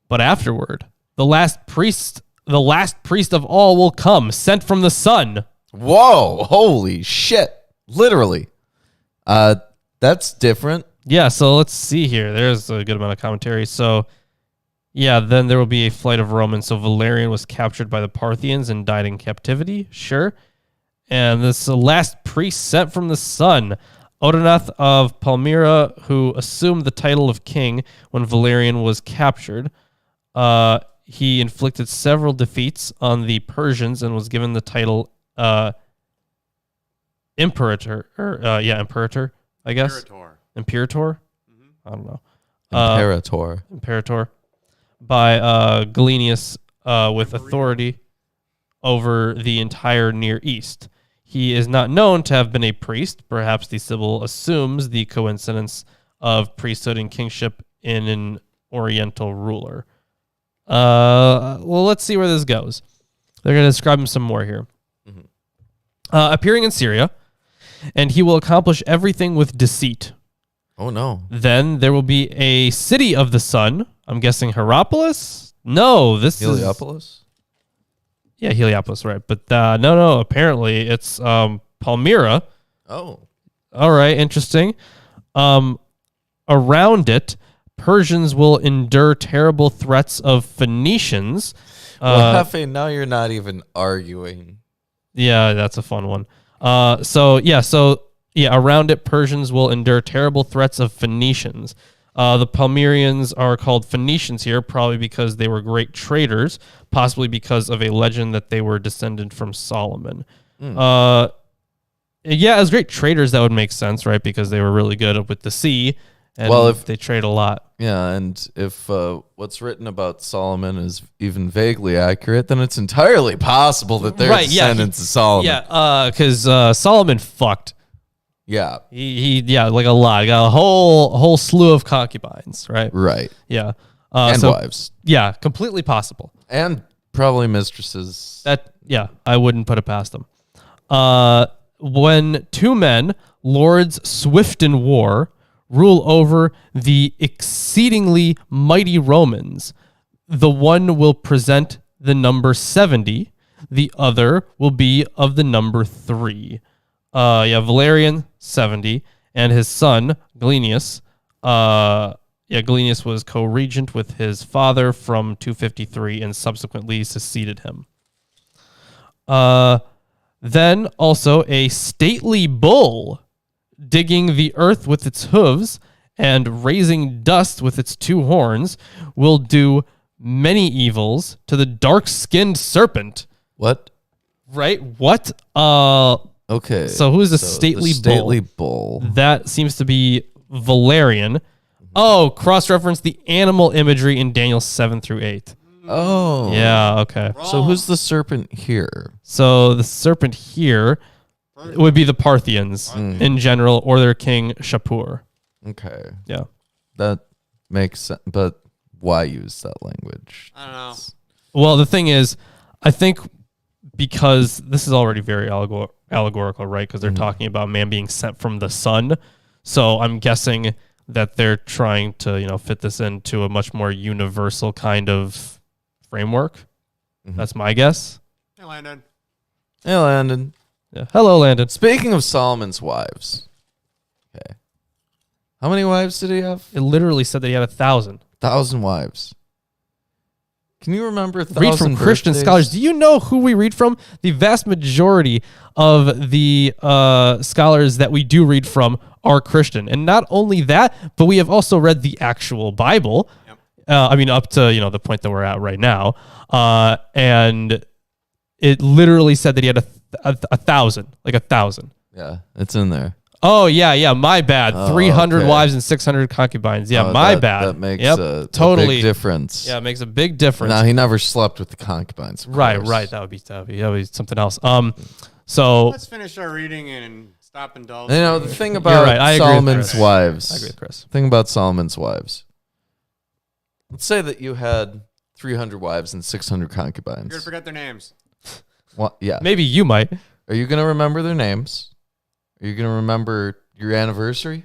But afterward, the last priest of all will come, sent from the sun. Whoa. Holy shit. Literally. That's different. Yeah, so let's see here. There's a good amount of commentary. So, yeah, then there will be a flight of Romans. So Valerian was captured by the Parthians and died in captivity. Sure. And this last priest sent from the sun, Odinath of Palmyra, who assumed the title of king when Valerian was captured. He inflicted several defeats on the Persians and was given the title Imperator, Imperator, I guess. Imperator? I don't know. Imperator. By Galenius with authority over the entire Near East. He is not known to have been a priest. Perhaps the Sibyl assumes the coincidence of priesthood and kingship in an Oriental ruler. Well, let's see where this goes. They're going to describe him some more here. Mm-hmm. Appearing in Syria, and he will accomplish everything with deceit. Oh, no. Then there will be a city of the sun. I'm guessing Hierapolis? No, this is... Heliopolis? Yeah, Heliopolis, right. But no, apparently it's Palmyra. Oh. All right, interesting. Around it, Persians will endure terrible threats of Phoenicians. Well, Hefe, now you're not even arguing. Yeah, that's a fun one. Around it, Persians will endure terrible threats of Phoenicians. The Palmyrians are called Phoenicians here, probably because they were great traders, possibly because of a legend that they were descended from Solomon. As great traders, that would make sense, right? Because they were really good with the sea, and if they trade a lot. Yeah, and if what's written about Solomon is even vaguely accurate, then it's entirely possible that they're descendants of Solomon. Yeah, because Solomon fucked. Yeah. He like a lot. He got a whole slew of concubines, right? Right. Yeah. And wives. Yeah, completely possible. And probably mistresses. I wouldn't put it past them. When two men, lords swift in war, rule over the exceedingly mighty Romans, the one will present the number 70, the other will be of the number 3. Valerian, 70, and his son, Galenius. Galenius was co-regent with his father from 253 and subsequently succeeded him. Then also a stately bull digging the earth with its hooves and raising dust with its two horns will do many evils to the dark-skinned serpent. What? Right? What? Okay. So who's the so stately the stately bull? bull? That seems to be Valerian. Oh, cross-reference the animal imagery in Daniel 7 through 8. Oh. Yeah, okay. So who's the serpent here? So the serpent here would be the Parthians in general, or their king Shapur. Okay. Yeah. That makes sense. But why use that language? I don't know. Well, the thing is, I think because this is already very allegorical, right? Because they're talking about man being sent from the sun. So I'm guessing that they're trying to, fit this into a much more universal kind of framework. That's my guess. Hey, Landon. Hey, Landon. Yeah. Hello, Landon. Speaking of Solomon's wives. Okay. How many wives did he have? It literally said that he had 1,000. 1,000 wives. Can you remember 1,000 Read from Christian birthdays? scholars. Do you know who we read from? The vast majority of the scholars that we do read from are Christian. And not only that, but we have also read the actual Bible. Yep. Up to, the point that we're at right now. And it literally said that he had a 1,000, like 1,000. Yeah, it's in there. Oh, yeah, my bad. Oh, 300 okay. wives and 600 concubines. Yeah, Oh, my that- bad. That makes a totally big difference. Yeah, it makes a big difference. Now, he never slept with the concubines. of Right. course. That would be something else. So Let's finish our reading and stop indulging. The thing about right. I agree with Solomon's Chris. wives. I agree with Chris. Thing about Solomon's wives. Let's say that you had 300 wives and 600 You're gonna concubines. forget their names. What? Yeah. Maybe you might. Are you going to remember their names? Are you going to remember your anniversary?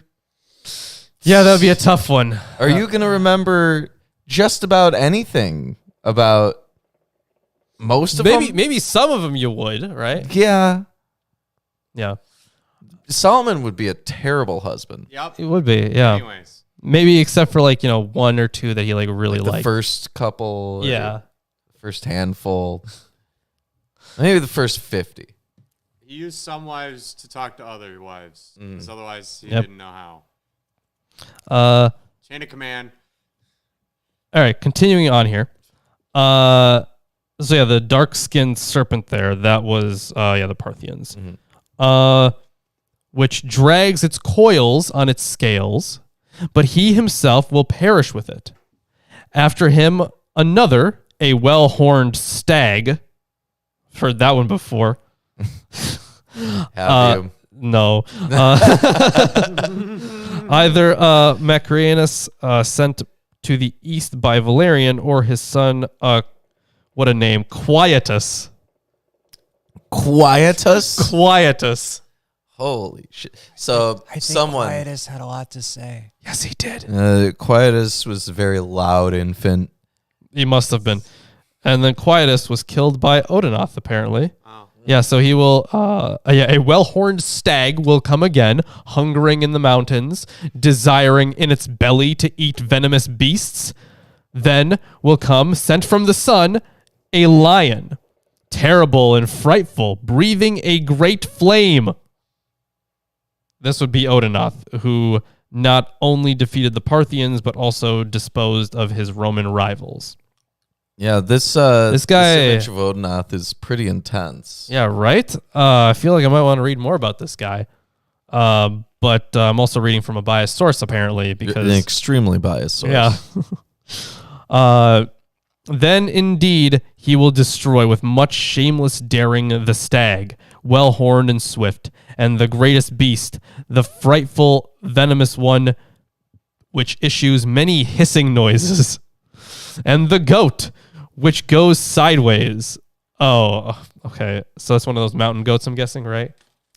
Yeah, that would be a tough one. Are you going to remember just about anything about most of them? Maybe some of them you would, right? Yeah. Yeah, Solomon would be a terrible husband. Yep. it would be. Yeah, Anyways. maybe except for one or two that he really The liked. first couple. Or Yeah, First handful. Maybe the first 50. He used some wives to talk to other wives. Mm. Because otherwise he Yep. didn't know how. Chain of command. All right, continuing on here. So yeah, the dark-skinned serpent there, that was the Parthians. Which drags its coils on its scales, but he himself will perish with it. After him, another, a well-horned stag. Heard that one before. Have you? No. Either Macarianus sent to the east by Valerian or his son, what a name, Quietus. Quietus? Holy shit. So I think someone... Quietus had a lot to say. Yes, he did. Quietus was a very loud infant. He must have been. And then Quietus was killed by Odinath, apparently. Oh. Yeah, so he will, a well-horned stag will come again, hungering in the mountains, desiring in its belly to eat venomous beasts. Then will come, sent from the sun, a lion, terrible and frightful, breathing a great flame. This would be Odinath, who not only defeated the Parthians, but also disposed of his Roman rivals. Yeah, this guy- this image of Odinath is pretty intense. Yeah, right? I feel like I might want to read more about this guy. But I'm also reading from a biased source, apparently, An because... extremely biased source. Yeah. Then, indeed, he will destroy with much shameless daring the stag, well-horned and swift, and the greatest beast, the frightful, venomous one, which issues many hissing noises, and the goat, which goes sideways. Oh, okay. So that's one of those mountain goats, I'm guessing, right?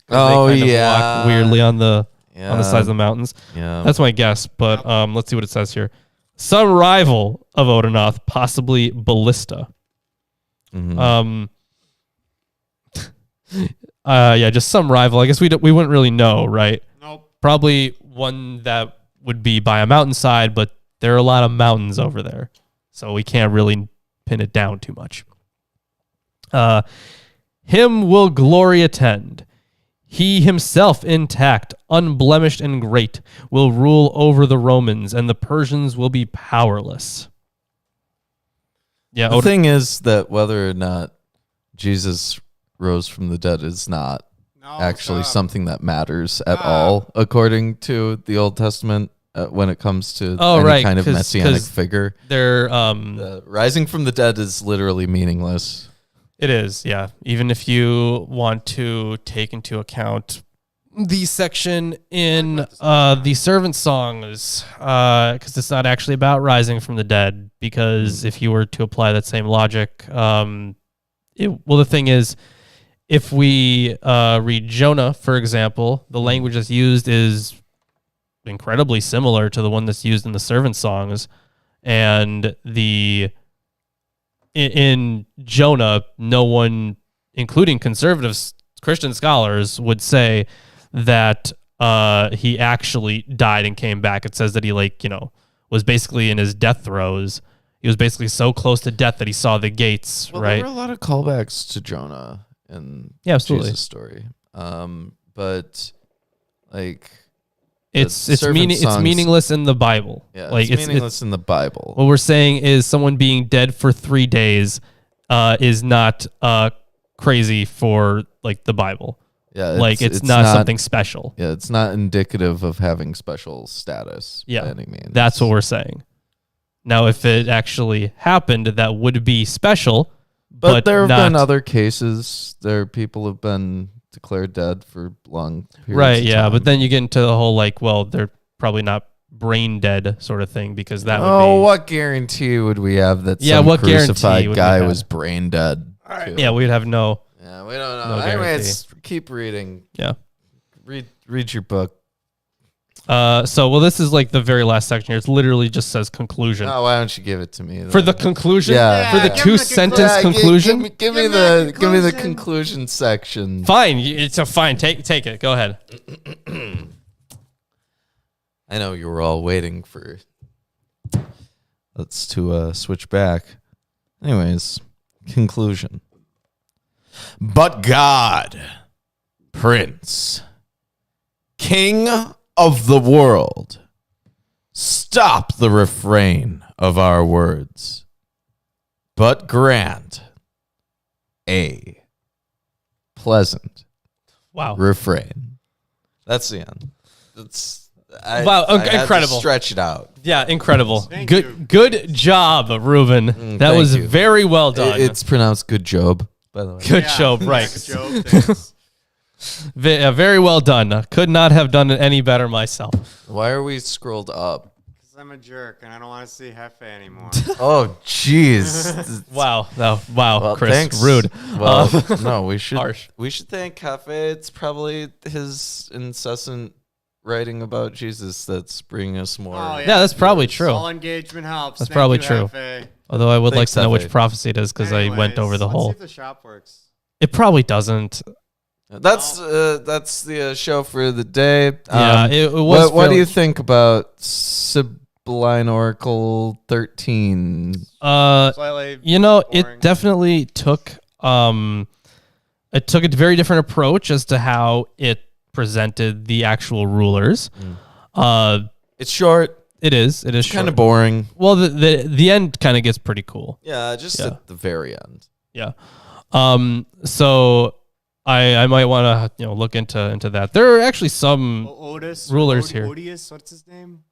'Cause Oh, they kind of yeah. walk weirdly on the sides of the mountains. Yeah. That's my guess, but let's see what it says here. Some rival of Odinath, possibly Ballista. Mhm. Just some rival. I guess we wouldn't really know, right? Nope. Probably one that would be by a mountainside, but there are a lot of mountains over there, so we can't really pin it down too much. Him will glory attend. He himself intact, unblemished and great, will rule over the Romans, and the Persians will be powerless. Yeah, The thing is that whether or not Jesus rose from the dead is not actually something that matters at all, according to the Old Testament, when it comes to any kind of messianic figure. They're rising from the dead is literally meaningless. It is, yeah. Even if you want to take into account the section in the servant songs, because it's not actually about rising from the dead, because if you were to apply that same logic, the thing is, if we read Jonah, for example, the language that's used is incredibly similar to the one that's used in the servant songs, and in Jonah, no one, including conservative Christian scholars, would say that he actually died and came back. It says that he was basically in his death throes. He was basically so close to death that he saw the gates, right? There were a lot of callbacks to Jonah in absolutely. Jesus' story. But like it's meaningless in the Bible. Yeah, like it's meaningless in the Bible. What we're saying is someone being dead for 3 days is not crazy for like the Bible. Yeah, it's not something special. Yeah, it's not indicative of having special status by any means. That's what we're saying. Now, if it actually happened, that would be special. But there have been other cases. People have been declared dead for long periods of time. But then you get into the whole they're probably not brain dead sort of thing, because that would be... what guarantee would we have that some crucified guy was brain dead? Right. Yeah, we'd have no... Yeah, we don't know. No Anyways, keep reading. Yeah. Read your book. This is like the very last section here. It literally just says conclusion. Oh, why don't you give it to me then? For the conclusion? Yeah. For the 2-sentence conclusion? Give me the conclusion section. Fine. It's a fine. Take it. Go ahead. I know you were all waiting for us to switch back. Anyways, conclusion. But God, Prince, King of the world, stop the refrain of our words, but grant a pleasant refrain. That's the end. I incredible. Stretch it out. Yeah, incredible. Thank you. Good job, Reuben. That was very well done. It's pronounced good job, by the way. Good job, right. Thanks. Very well done. Could not have done it any better myself. Why are we scrolled up? Because I'm a jerk and I don't want to see Hefe anymore. Oh, jeez. Wow. Well, Chris, thanks. rude. Well, no, we should. Harsh. We should thank Hefe. It's probably his incessant writing about Jesus that's bringing us more. Oh, Yeah, that's probably true. All engagement helps. That's Thank probably you, true. Hefe. Although I would like Thanks, to know which Hefe. prophecy it is, because I went over the Let's whole. see if the shop works. It probably doesn't. That's the show for the day. It was. What do you think about Sibylline Oracle 13? Slightly It boring. definitely took a very different approach as to how it presented the actual rulers. It's short. It is. It is Kind of short. boring. Well, the end kind of gets pretty cool. Yeah, just at the very end. Yeah. So I might want to look into that. There are actually some Otis rulers here. Odious, what's his name?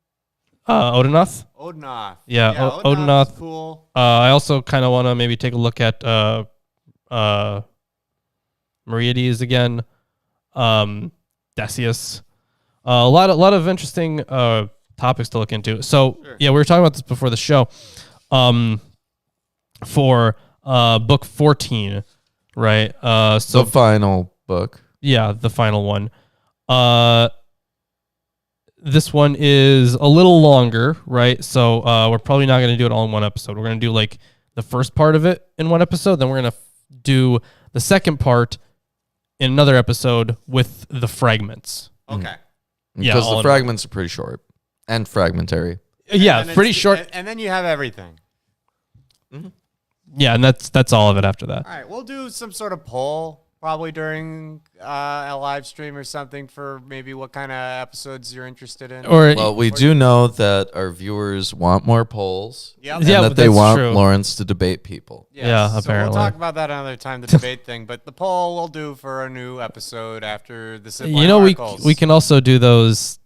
Odinath. Odinath. Yeah, Odinath's Odinath. cool. I also kind of want to maybe take a look at Meriades again. Decius. A lot of interesting topics to look into. So we were talking about this before the show. For book 14, right? So The final book. yeah, the final one. This one is a little longer, right? So we're probably not going to do it all in one episode. We're going to do like the first part of it in one episode, then we're going to do the second part in another episode with the fragments. Okay. Yeah, Because all the in fragments are pretty short and fragmentary. Yeah, And then pretty it's- short. And then you have everything. Yeah, and that's all of it after that. All right, we'll do some sort of poll probably during a live stream or something for maybe what kind of episodes you're interested in. Or Well, we do know that our viewers want more polls. Yep. And Yeah, that they that's want true. Lawrence to debate people. Yes. Yeah, So apparently. we'll talk about that another time, the debate thing. But the poll we'll do for a new episode after the Sibylline you know, Oracles. we can also do those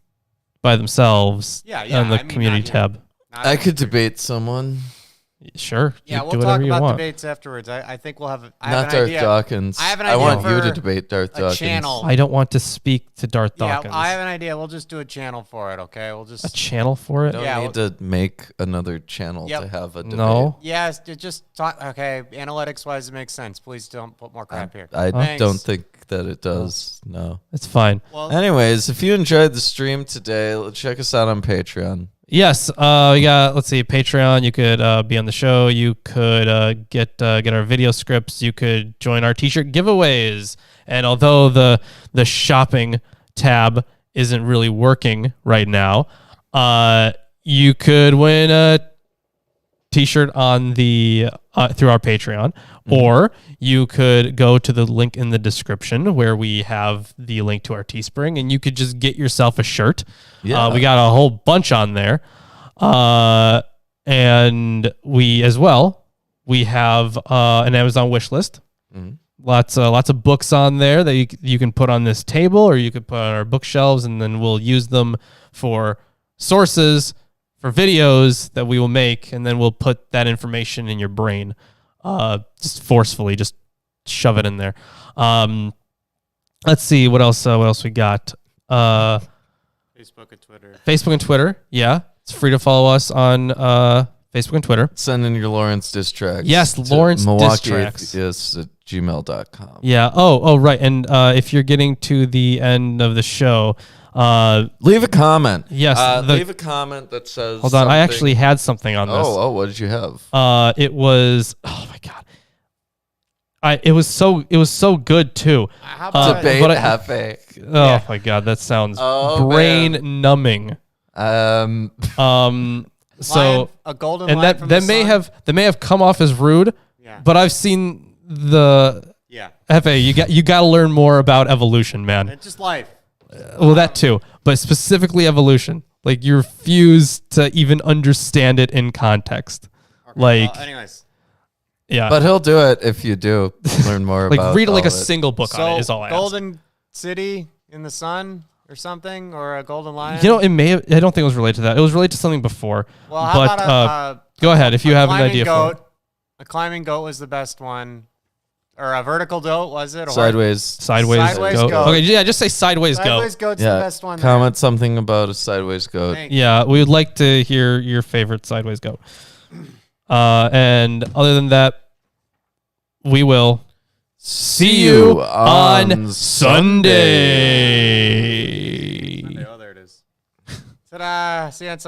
by themselves Yeah, on the I mean, community not here. tab. Not I in could the- debate someone. Sure. Yeah, you we'll do talk whatever you about want. debates afterwards. I think we'll have. I Not have an Darth idea. Dawkins. I have an I idea want you for to debate Darth a Dawkins. channel. I don't want to speak to Darth Yeah, Dawkins. I have an idea. We'll just do a channel for it. Okay, we'll just. A channel for it? Don't Yeah, need to make another channel Yep. to have a debate. No. Yes, just talk. Okay, analytics wise, it makes sense. Please don't put more crap here. I Thanks. don't think that it does. No. It's fine. Well, Anyways, if you enjoyed the stream today, check us out on Patreon. Yes, we got, let's see, Patreon. You could be on the show. You could get our video scripts. You could join our t-shirt giveaways. And although the shopping tab isn't really working right now, you could win a t-shirt on the through our Patreon, or you could go to the link in the description where we have the link to our Teespring, and you could just get yourself a shirt. Yeah. We got a whole bunch on there, and we have an Amazon wish list. Mhm. Lots of books on there that you can put on this table, or you could put on our bookshelves, and then we'll use them for sources for videos that we will make, and then we'll put that information in your brain, just forcefully, just shove it in there. Let's see what else we got. Facebook and Twitter. Facebook and Twitter, yeah, it's free to follow us on Facebook and Twitter. Send in your Lawrence diss tracks. Yes, to Lawrence diss tracks. MilwaukeeAtheist@gmail.com. Yeah. Oh, right. And if you're getting to the end of the show, Leave a comment. Yes, leave a comment that says. hold on, I something- actually had something on this. Oh, what did you have? It was, oh my god, it was so good too. How about Debate but I- Cafe. Oh my god, that sounds Oh, brain numbing. So lion, a golden and lion that from that the may sun? have come off as rude, Yeah. but I've seen the Yeah. Hefe. You got to learn more about evolution, man. And just life. Well, that too, but specifically evolution. Like, you refuse to even understand it in context. Okay, Like, well, anyways. yeah, But he'll do it if you do learn more like about read like all a of it. single book on So it is all I ask. golden city in the sun or something, or a golden lion. You know, it may have, I don't think it was related to that. It was related to something before. well, how but about go ahead if you a have an climbing idea goat? for it. A climbing goat was the best one, or a vertical goat was it? Or Sideways. Sideways, Sideways goat. goat. Okay, yeah, just say sideways, Sideways goat. goat's Yeah. the best one. Comment something about a sideways goat. Thank you. Yeah, we would like to hear your favorite sideways goat. And other than that, we will see you on Sunday. Oh, there it is. Ta-da! See you on Sunday.